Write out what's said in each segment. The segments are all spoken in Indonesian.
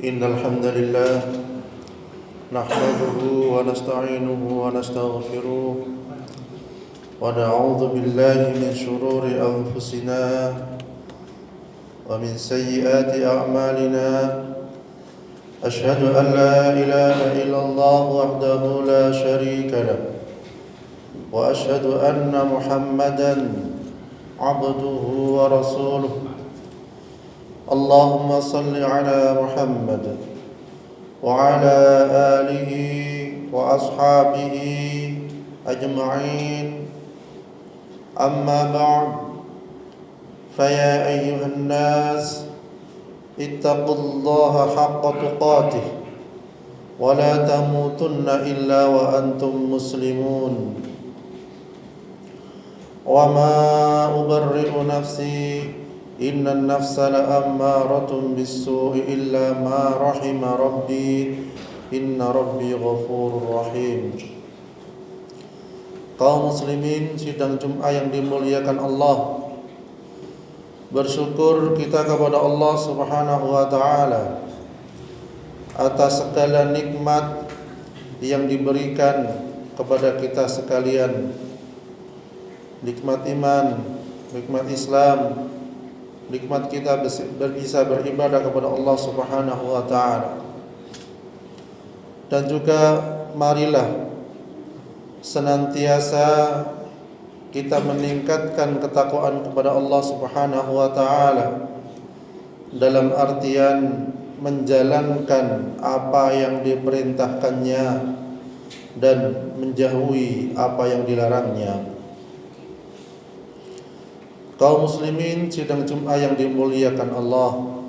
إن الحمد لله نحمده ونستعينه ونستغفره ونعوذ بالله من شرور أنفسنا ومن سيئات أعمالنا أشهد أن لا إله إلا الله وحده لا شريك له وأشهد أن محمدا عبده ورسوله اللهم صل على محمد وعلى آله وأصحابه أجمعين أما بعد فيا أيها الناس اتقوا الله حق تقاته ولا تموتن إلا وأنتم مسلمون وما أبرئ نفسي إن النفس لأمارة بالسوء إلا ما رحم ربي إن ربي غفور رحيم. Kaum muslimin sidang Jum'ah yang dimuliakan Allah, bersyukur kita kepada Allah Subhanahu wa ta'ala atas segala nikmat yang diberikan kepada kita sekalian. Nikmat iman, nikmat Islam, nikmat kita bisa beribadah kepada Allah Subhanahu wa ta'ala. Dan juga marilah senantiasa kita meningkatkan ketakwaan kepada Allah Subhanahu wa ta'ala dalam artian menjalankan apa yang diperintahkannya dan menjauhi apa yang dilarangnya. Kaum muslimin sidang Jum'ah yang dimuliakan Allah,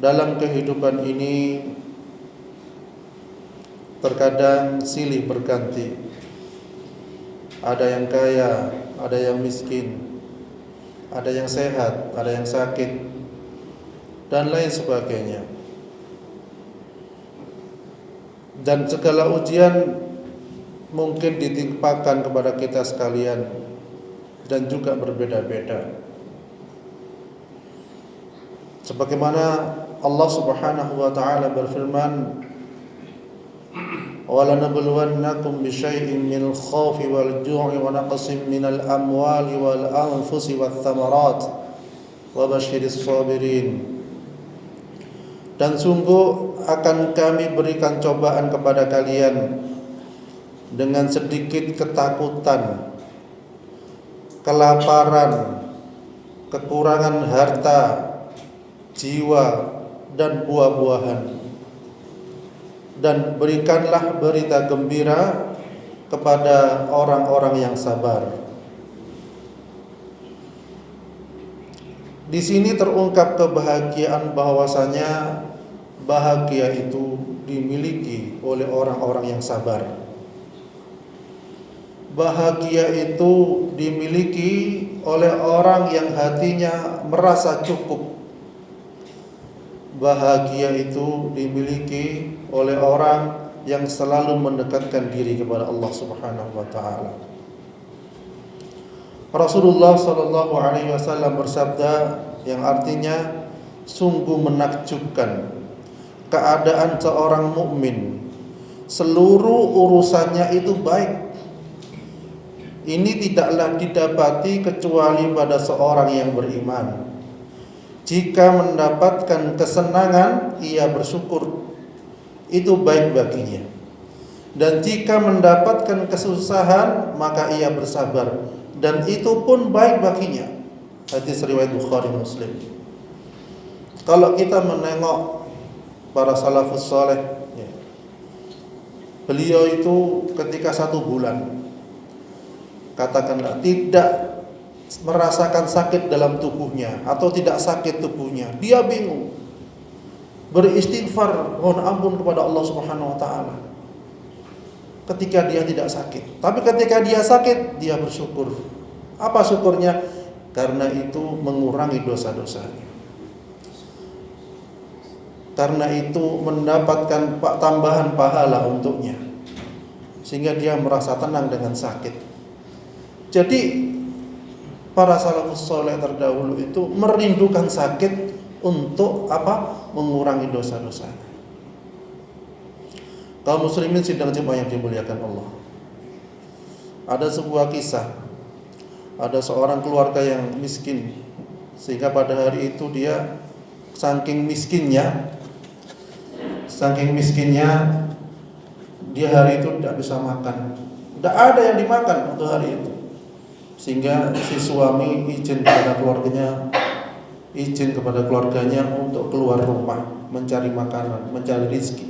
dalam kehidupan ini terkadang silih berganti. Ada yang kaya, ada yang miskin, ada yang sehat, ada yang sakit, dan lain sebagainya. Dan segala ujian mungkin ditimpakan kepada kita sekalian dan juga berbeda-beda. Sebagaimana Allah Subhanahu wa ta'ala berfirman, وَلَنَبْلُوَنَّكُمْ بِشَيْءٍ مِّنَ الْخَوْفِ وَالْجُوعِ وَنَقْصٍ مِّنَ الْأَمْوَالِ وَالْأَنفُسِ وَالثَّمَرَاتِ وَبَشِّرِ الصَّابِرِينَ. Dan sungguh akan kami berikan cobaan kepada kalian dengan sedikit ketakutan, kelaparan, kekurangan harta, jiwa, dan buah-buahan. Dan berikanlah berita gembira kepada orang-orang yang sabar. Di sini terungkap kebahagiaan bahwasanya bahagia itu dimiliki oleh orang-orang yang sabar. Bahagia itu dimiliki oleh orang yang hatinya merasa cukup. Bahagia itu dimiliki oleh orang yang selalu mendekatkan diri kepada Allah Subhanahu wa ta'ala. Rasulullah sallallahu alaihi wasallam bersabda yang artinya sungguh menakjubkan keadaan seorang mukmin, seluruh urusannya itu baik. Ini tidaklah didapati kecuali pada seorang yang beriman. Jika mendapatkan kesenangan, ia bersyukur, itu baik baginya. Dan jika mendapatkan kesusahan, maka ia bersabar, dan itu pun baik baginya. Hadis riwayat Bukhari Muslim. Kalau kita menengok para salafus saleh, beliau itu ketika 1 bulan, katakanlah tidak merasakan sakit dalam tubuhnya atau tidak sakit tubuhnya, dia bingung, beristighfar, mohon ampun kepada Allah Subhanahu wa ta'ala ketika dia tidak sakit. Tapi ketika dia sakit, dia bersyukur. Apa syukurnya? Karena itu mengurangi dosa-dosanya, karena itu mendapatkan tambahan pahala untuknya, sehingga dia merasa tenang dengan sakit. Jadi para salafus saleh terdahulu itu merindukan sakit untuk apa? Mengurangi dosa-dosa. Kaum muslimin sidang jemaah yang dimuliakan Allah. Ada sebuah kisah. Ada seorang keluarga yang miskin, sehingga pada hari itu dia saking miskinnya dia hari itu tidak bisa makan. Tidak ada yang dimakan untuk hari itu. Sehingga si suami izin kepada keluarganya untuk keluar rumah mencari makanan, mencari rezeki.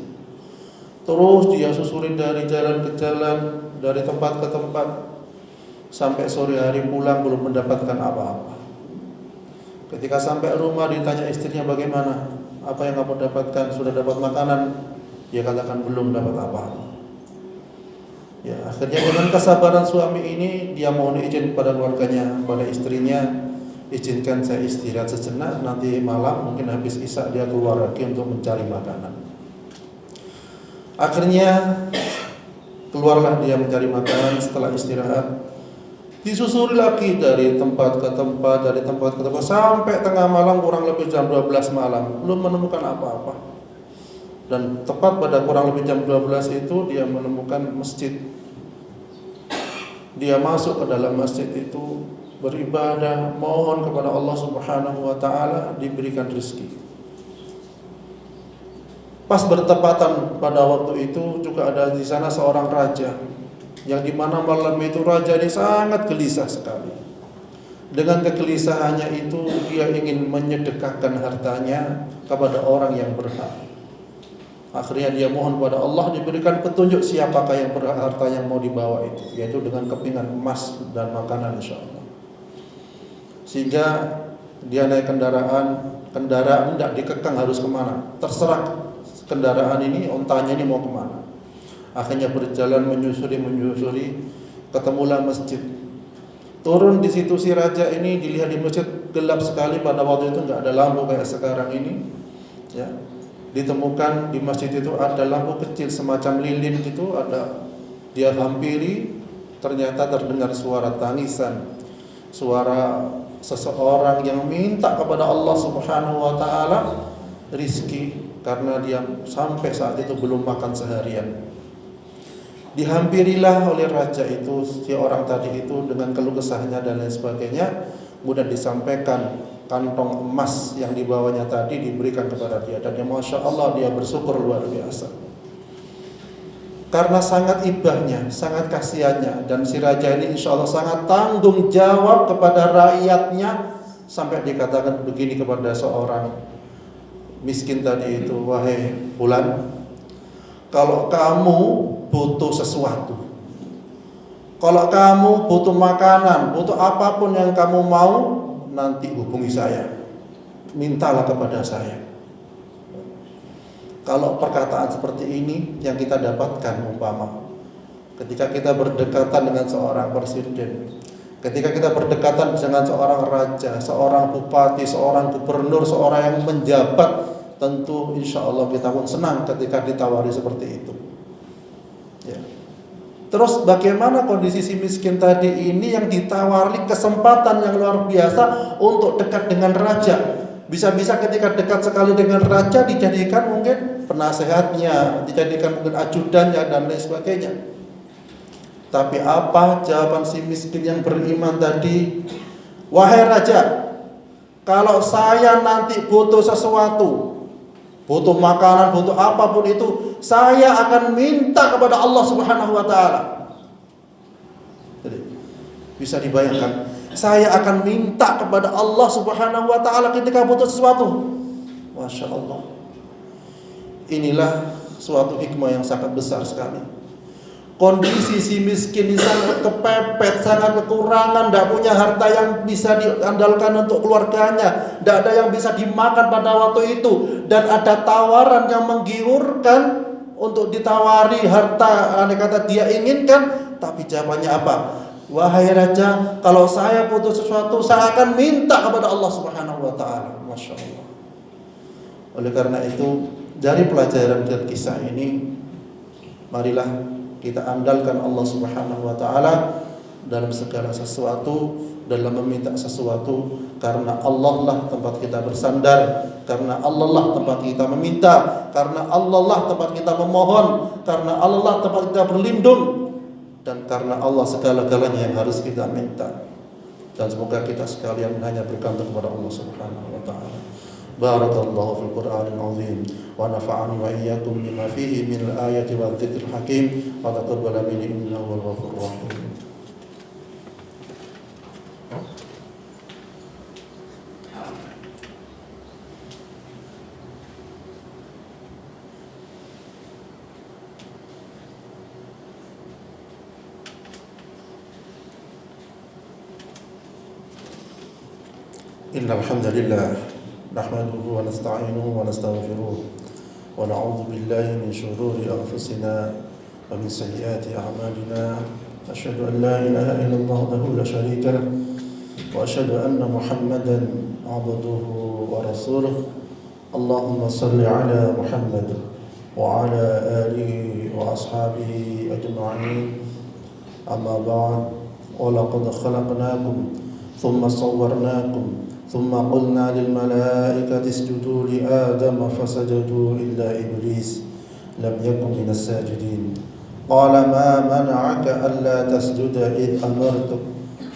Terus dia susuri dari jalan ke jalan, dari tempat ke tempat, sampai sore hari pulang belum mendapatkan apa-apa. Ketika sampai rumah ditanya istrinya, bagaimana? Apa yang kamu dapatkan? Sudah dapat makanan? Dia katakan belum dapat apa-apa. Ya, akhirnya dengan kesabaran suami ini, dia mohon izin kepada keluarganya, kepada istrinya, izinkan saya istirahat sejenak, nanti malam mungkin habis isya dia keluar lagi untuk mencari makanan. Akhirnya keluarlah dia mencari makanan. Setelah istirahat, disusuri lagi dari tempat ke tempat, sampai tengah malam, kurang lebih jam 12 malam, belum menemukan apa-apa. Dan tepat pada kurang lebih jam 12 itu dia menemukan masjid. Dia masuk ke dalam masjid itu, beribadah, mohon kepada Allah Subhanahu wa taala diberikan rezeki. Pas bertepatan pada waktu itu juga ada di sana seorang raja, yang dimana malam itu raja ini sangat gelisah sekali. Dengan kegelisahannya itu dia ingin menyedekahkan hartanya kepada orang yang berhak. Akhirnya dia mohon kepada Allah diberikan petunjuk siapakah yang berhak harta yang mau dibawa itu, yaitu dengan kepingan emas dan makanan insyaallah. Sehingga dia naik kendaraan tidak dikekang harus kemana, terserah kendaraan ini, ontanya ini mau kemana. Akhirnya berjalan menyusuri, ketemulah masjid. Turun di situ si raja ini, dilihat di masjid gelap sekali, pada waktu itu nggak ada lampu kayak sekarang ini. Ya. Ditemukan di masjid itu ada lampu kecil semacam lilin gitu, ada. Dia hampiri, ternyata terdengar suara tangisan, suara seseorang yang minta kepada Allah Subhanahu wa taala rizki, karena dia sampai saat itu belum makan seharian. Dihampirilah oleh raja itu si orang tadi itu dengan keluh kesahnya dan lain sebagainya. Kemudian disampaikan kantong emas yang dibawanya tadi diberikan kepada dia, dan masya Allah dia bersyukur luar biasa. Karena sangat ibahnya, sangat kasihannya, dan si raja ini insya Allah sangat tanggung jawab kepada rakyatnya, sampai dikatakan begini kepada seorang miskin tadi itu, wahai fulan, kalau kamu butuh sesuatu, kalau kamu butuh makanan, butuh apapun yang kamu mau, nanti hubungi saya, mintalah kepada saya. Kalau perkataan seperti ini yang kita dapatkan umpama ketika kita berdekatan dengan seorang presiden, ketika kita berdekatan dengan seorang raja, seorang bupati, seorang gubernur, seorang yang menjabat, tentu insya Allah kita pun senang ketika ditawari seperti itu. Ya. Terus bagaimana kondisi si miskin tadi ini yang ditawari kesempatan yang luar biasa untuk dekat dengan raja. Bisa-bisa ketika dekat sekali dengan raja dijadikan mungkin penasehatnya, dijadikan mungkin ajudannya dan lain sebagainya. Tapi apa jawaban si miskin yang beriman tadi? Wahai raja, kalau saya nanti butuh sesuatu, butuh makanan, butuh apapun itu, saya akan minta kepada Allah Subhanahu wa taala. Jadi, bisa dibayangkan, saya akan minta kepada Allah Subhanahu wa taala ketika butuh sesuatu. Masya Allah. Inilah suatu hikmah yang sangat besar sekali. Kondisi si miskin ini sangat kepepet, sangat kekurangan, tidak punya harta yang bisa diandalkan untuk keluarganya, tidak ada yang bisa dimakan pada waktu itu, dan ada tawaran yang menggiurkan untuk ditawari harta andai kata dia inginkan, tapi jawabannya apa? Wahai raja, kalau saya butuh sesuatu, saya akan minta kepada Allah Subhanahu wa taala. Masya Allah. Oleh karena itu, dari pelajaran dan kisah ini, marilah kita andalkan Allah Subhanahu wa taala dalam segala sesuatu, dalam meminta sesuatu, karena Allah lah tempat kita bersandar, Karena Allah lah tempat kita meminta, karena Allah lah tempat kita memohon, karena Allah lah tempat kita berlindung, dan karena Allah segala-galanya yang harus kita minta. Dan semoga kita sekalian hanya bergantung kepada Allah Subhanahu wa taala. Barakallahu fil Qur'anil azim wa nafa'ani wa iyyakum bima fihi min al-ayati wa dzikril hakim wa taqabbal minni innahu wal ghafurur rahim. Innal hamdalillah nahmaduhu wa nasta'inuhu wa nastaghfiruh wa na'udzu billahi min shururi anfusina wa min sayyiati a'malina. Asyhadu an la ilaha illallah wahdahu la syarika lah wa asyhadu anna Muhammadan 'abduhu wa rasuluh. Allahumma shalli 'ala Muhammad wa 'ala alihi wa ashabihi ajma'in. Amma ba'd. Wa laqad khalaqnakum thumma sawwarnakum ثم قلنا للملائكة اسجدوا لآدم فسجدوا إلا إبليس لم يكن من الساجدين قال ما منعك ألا تسجد إذ أمرتك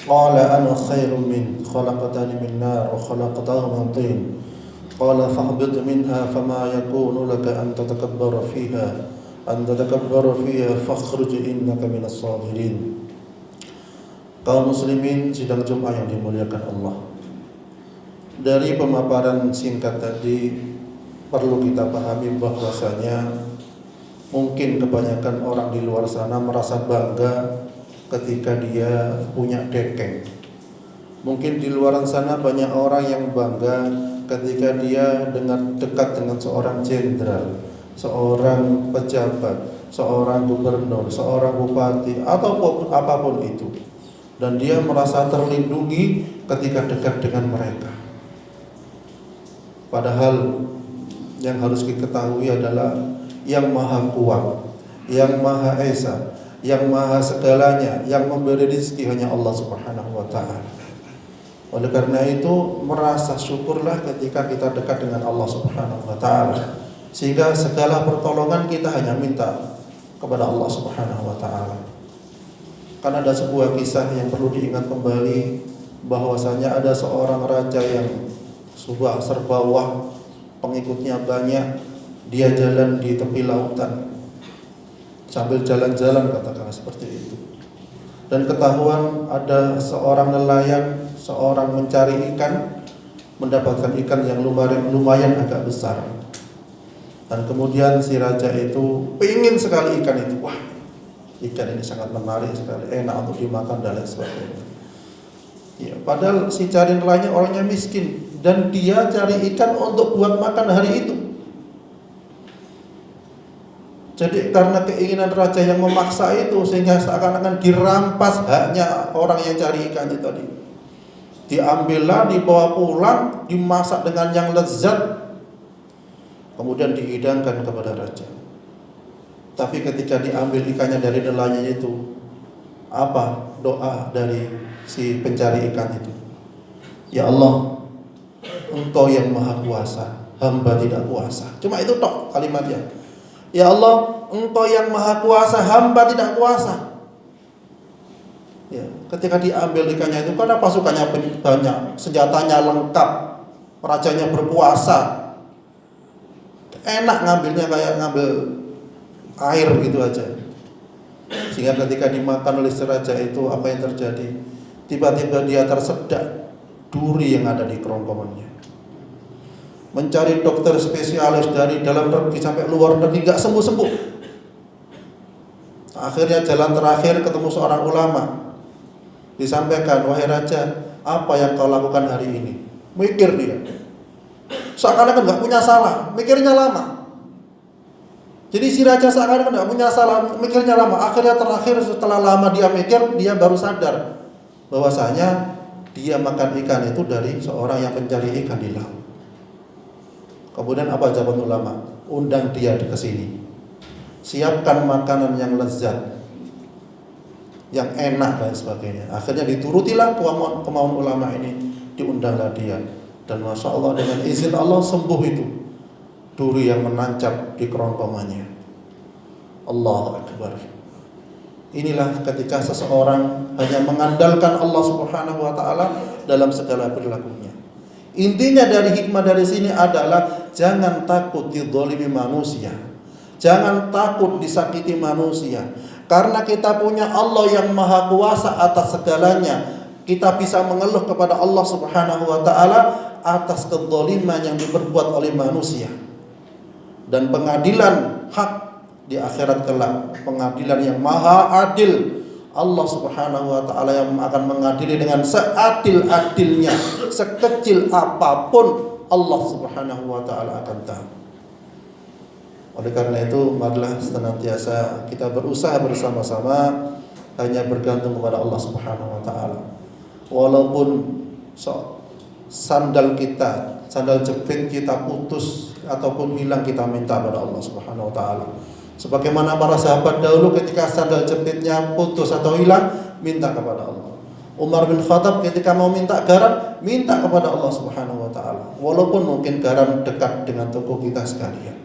قال أنا خير منه خلقتني من نار وخلقته من طين قال فاهبط منها فما يكون لك أن تتكبر فيها فاخرج إنك من الصاغرين. Kaum muslimin sidang Jumat yang dimuliakan Allah. Dari pemaparan singkat tadi perlu kita pahami bahwasanya mungkin kebanyakan orang di luar sana merasa bangga ketika dia punya dekeng. Mungkin di luar sana banyak orang yang bangga ketika dia dekat dengan seorang jenderal, seorang pejabat, seorang gubernur, seorang bupati ataupun apapun itu. Dan dia merasa terlindungi ketika dekat dengan mereka. Padahal yang harus kita ketahui adalah yang maha kuat, yang maha esa, yang maha segalanya, yang memberi rezeki hanya Allah Subhanahu wa taala. Oleh karena itu merasa syukurlah ketika kita dekat dengan Allah Subhanahu wa taala, sehingga segala pertolongan kita hanya minta kepada Allah Subhanahu wa taala. Karena ada sebuah kisah yang perlu diingat kembali, bahwasanya ada seorang raja yang sebuah serbawah, pengikutnya banyak, dia jalan di tepi lautan sambil jalan-jalan, katakanlah seperti itu. Dan ketahuan ada seorang nelayan, seorang mencari ikan, mendapatkan ikan yang lumayan agak besar. Dan kemudian si raja itu pengen sekali ikan itu. Wah, ikan ini sangat menarik sekali, enak untuk dimakan dan lain sebagainya. Ya, padahal si cari nelayan orangnya miskin dan dia cari ikan untuk buat makan hari itu. Jadi karena keinginan raja yang memaksa itu, sehingga seakan-akan dirampas haknya orang yang cari ikan itu tadi. Diambillah, dibawa pulang, dimasak dengan yang lezat, kemudian dihidangkan kepada raja. Tapi ketika diambil ikannya dari nelayan itu, apa doa dari si pencari ikan itu? Ya Allah, Engkau yang maha kuasa, hamba tidak kuasa. Cuma itu tok kalimatnya. Ya Allah, Engkau yang maha kuasa, hamba tidak kuasa. Ya, ketika diambil ikannya itu, karena pasukannya banyak, senjatanya lengkap, rajanya berkuasa, enak ngambilnya kayak ngambil air gitu aja. Sehingga ketika dimakan oleh si raja itu, apa yang terjadi? Tiba-tiba dia tersedak duri yang ada di kerongkongannya. Mencari dokter spesialis dari dalam negeri sampai luar negeri gak sembuh-sembuh. Akhirnya jalan terakhir ketemu seorang ulama. Disampaikan, wahai raja, apa yang kau lakukan hari ini? Mikir dia. Seakan-akan gak punya salah, mikirnya lama. Jadi si raja seakan-akan gak punya salah, mikirnya lama. Akhirnya terakhir setelah lama dia mikir, dia baru sadar bahwasanya dia makan ikan itu dari seorang yang pencari ikan di laut. Kemudian apa jawaban ulama? Undang dia ke sini. Siapkan makanan yang lezat, yang enak dan sebagainya. Akhirnya diturutilah kemauan ulama ini, diundanglah dia. Dan Masya Allah, dengan izin Allah sembuh itu duri yang menancap di kerongkongannya. Allahu Akbar. Inilah ketika seseorang hanya mengandalkan Allah Subhanahu wa taala dalam segala perilakunya. Intinya dari hikmah dari sini adalah jangan takut dizalimi manusia. Jangan takut disakiti manusia. Karena kita punya Allah yang maha kuasa atas segalanya. Kita bisa mengeluh kepada Allah Subhanahu wa taala atas kezaliman yang diperbuat oleh manusia. Dan pengadilan hak di akhirat kelak, pengadilan yang maha adil, Allah Subhanahu wa taala yang akan mengadili dengan seadil-adilnya. Sekecil apapun Allah Subhanahu wa taala akan tahu. Oleh karena itu, marilah senantiasa kita berusaha bersama-sama hanya bergantung kepada Allah Subhanahu wa taala. Walaupun sandal jepit kita putus ataupun hilang, kita minta pada Allah Subhanahu wa taala. Sebagaimana para sahabat dahulu ketika sandal jepitnya putus atau hilang, minta kepada Allah. Umar bin Khattab ketika mau minta garam, minta kepada Allah Subhanahu wa taala. Walaupun mungkin garam dekat dengan toko kita sekalian.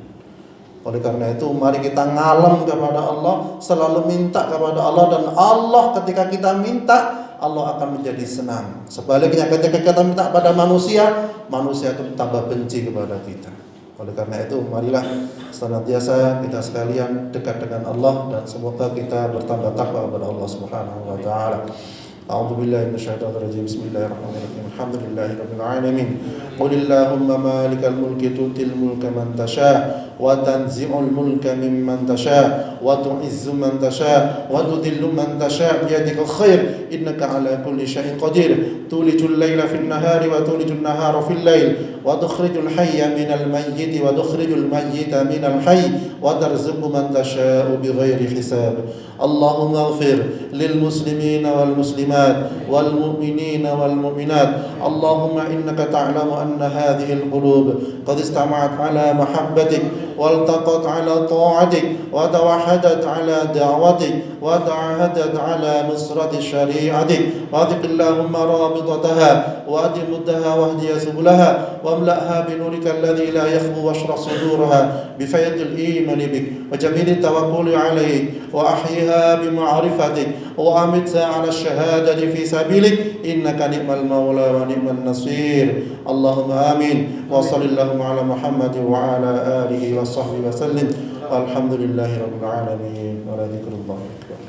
Oleh karena itu, mari kita ngalem kepada Allah, selalu minta kepada Allah, dan Allah ketika kita minta, Allah akan menjadi senang. Sebaliknya ketika kita minta pada manusia, manusia itu tambah benci kepada kita. Oleh karena itu, marilah senantiasa kita sekalian dekat dengan Allah, dan semoga kita bertambah takwa kepada Allah Subhanahu wa taala. A'udzu billahi minasyaitonir rajim. Bismillahirrahmanirrahim. Alhamdulillahirabbil alamin. Qulillahumma malikal mulki tu'til mulka man tasha' wa tanzi'ul mulka mimman tasha' wa tu'izzu man tasha' wa tudhillu man tasha' bi yadikal khair innaka 'ala kulli syai'in qadir. Tulijul laila fin nahari wa tulijun nahara fil lail wa tukhrijul hayya minal mayyiti wa tukhrijul mayyita minal hayy wa tarzuqu man tasha'u bighairi hisab. Allahumma ighfir lil muslimina wal muslimat wal mu'minina wal mu'minat. Allahumma innaka ta'lamu anna hadhihi al qulub qad istama'at ala mahabbatik والتقت على طاعتك وتوحدت على دعوتك وتعهدت على نصرة شريعتك واثق اللهم رابطتها وأدمتها واهدي سبلها واملأها بنورك الذي لا يخبو واشرح صدورها بفيض الإيمان بك وجميل التوكل عليك وأحيها بمعرفتك وأمتها على الشهادة في سبيلك إنك نعم المولى ونعم النصير. اللهم آمين. وصل اللهم على محمد وعلى آله وصحبه وسلم. والحمد لله رب العالمين. ولذكر الله أكبر.